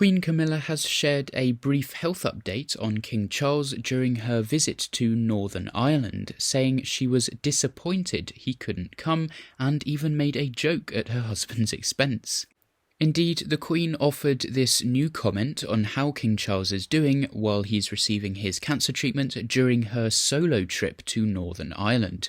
Queen Camilla has shared a brief health update on King Charles during her visit to Northern Ireland, saying she was disappointed he couldn't come and even made a joke at her husband's expense. Indeed, the Queen offered this new comment on how King Charles is doing while he's receiving his cancer treatment during her solo trip to Northern Ireland.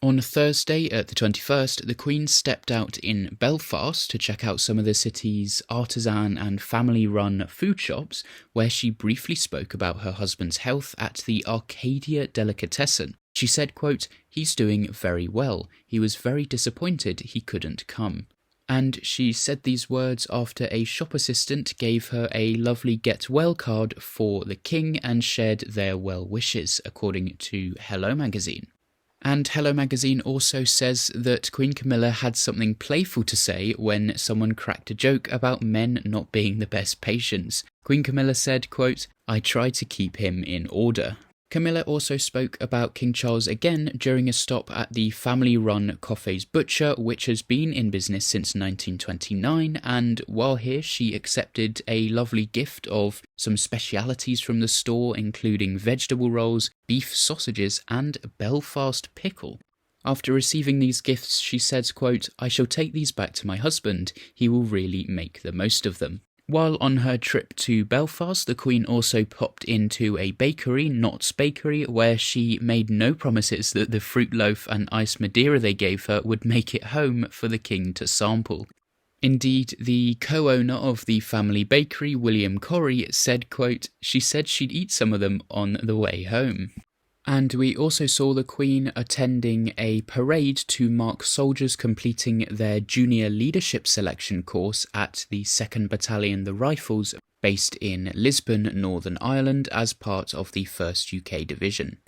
On Thursday, at the 21st, the Queen stepped out in Belfast to check out some of the city's artisan and family-run food shops, where she briefly spoke about her husband's health at the Arcadia Delicatessen. She said, quote, "He's doing very well. He was very disappointed he couldn't come." And she said these words after a shop assistant gave her a lovely get well card for the King and shared their well wishes, according to Hello Magazine. And Hello Magazine also says that Queen Camilla had something playful to say when someone cracked a joke about men not being the best patients. Queen Camilla said, quote, "I try to keep him in order." Camilla also spoke about King Charles again during a stop at the family-run Coffey's Butcher, which has been in business since 1929, and while here she accepted a lovely gift of some specialities from the store, including vegetable rolls, beef sausages, and Belfast pickle. After receiving these gifts, she said, quote, "I shall take these back to my husband. He will really make the most of them." While on her trip to Belfast, the Queen also popped into a bakery, Knott's Bakery, where she made no promises that the fruit loaf and iced Madeira they gave her would make it home for the King to sample. Indeed, the co-owner of the family bakery, William Corrie, said, quote, "She said she'd eat some of them on the way home." And we also saw the Queen attending a parade to mark soldiers completing their junior leadership selection course at the 2nd Battalion the Rifles, based in Lisbon, Northern Ireland, as part of the 1st UK Division.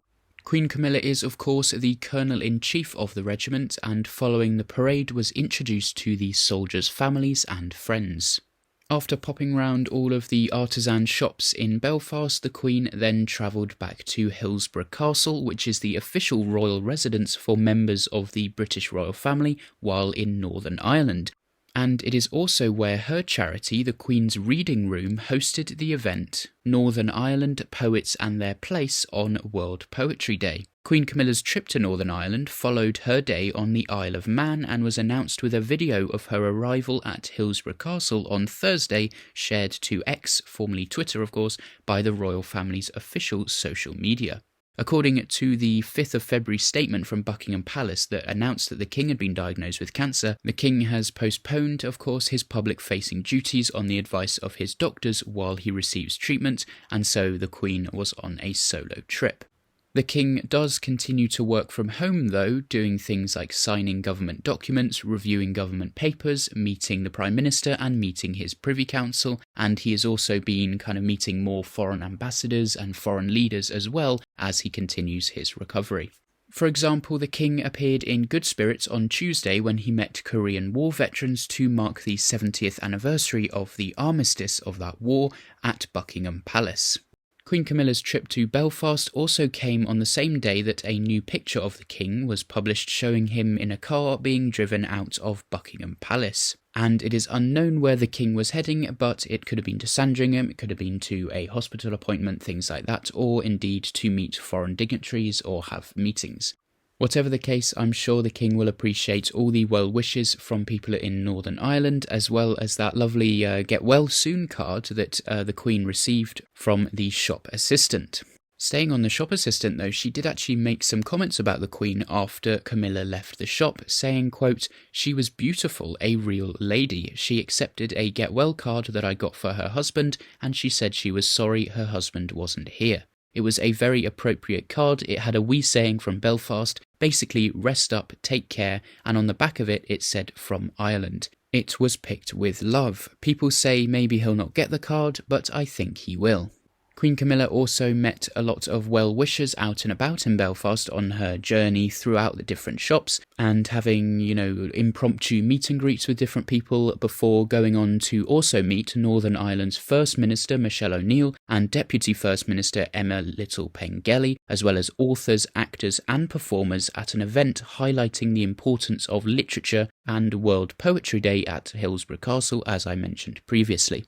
Queen Camilla is, of course, the Colonel-in-Chief of the regiment, and following the parade was introduced to the soldiers' families and friends. After popping round all of the artisan shops in Belfast, the Queen then travelled back to Hillsborough Castle, which is the official royal residence for members of the British royal family while in Northern Ireland. And it is also where her charity, the Queen's Reading Room, hosted the event Northern Ireland Poets and Their Place on World Poetry Day. Queen Camilla's trip to Northern Ireland followed her day on the Isle of Man and was announced with a video of her arrival at Hillsborough Castle on Thursday, shared to X, formerly Twitter of course, by the royal family's official social media. According to the 5th of February statement from Buckingham Palace that announced that the King had been diagnosed with cancer, the King has postponed, of course, his public-facing duties on the advice of his doctors while he receives treatment, and so the Queen was on a solo trip. The King does continue to work from home though, doing things like signing government documents, reviewing government papers, meeting the Prime Minister and meeting his Privy Council, and he has also been kind of meeting more foreign ambassadors and foreign leaders as well as he continues his recovery. For example, the King appeared in good spirits on Tuesday when he met Korean War veterans to mark the 70th anniversary of the armistice of that war at Buckingham Palace. Queen Camilla's trip to Belfast also came on the same day that a new picture of the King was published showing him in a car being driven out of Buckingham Palace. And it is unknown where the King was heading, but it could have been to Sandringham, it could have been to a hospital appointment, things like that, or indeed to meet foreign dignitaries or have meetings. Whatever the case, I'm sure the King will appreciate all the well wishes from people in Northern Ireland, as well as that lovely get well soon card that the Queen received from the shop assistant. Staying on the shop assistant though, she did actually make some comments about the Queen after Camilla left the shop, saying, quote, "She was beautiful, a real lady. She accepted a get well card that I got for her husband, and she said she was sorry her husband wasn't here. It was a very appropriate card. It had a wee saying from Belfast, basically rest up, take care, and on the back of it, it said from Ireland. It was picked with love. People say maybe he'll not get the card, but I think he will." Queen Camilla also met a lot of well-wishers out and about in Belfast on her journey throughout the different shops and having, impromptu meet and greets with different people before going on to also meet Northern Ireland's First Minister Michelle O'Neill and Deputy First Minister Emma Little-Pengelly, as well as authors, actors and performers at an event highlighting the importance of literature and World Poetry Day at Hillsborough Castle, as I mentioned previously.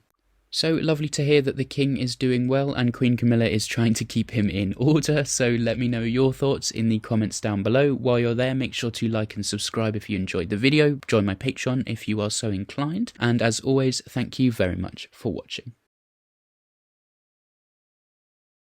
So lovely to hear that the king is doing well and Queen Camilla is trying to keep him in order. So let me know your thoughts in the comments down below. While you're there, make sure to like and subscribe if you enjoyed the video. Join my Patreon if you are so inclined. And as always, thank you very much for watching.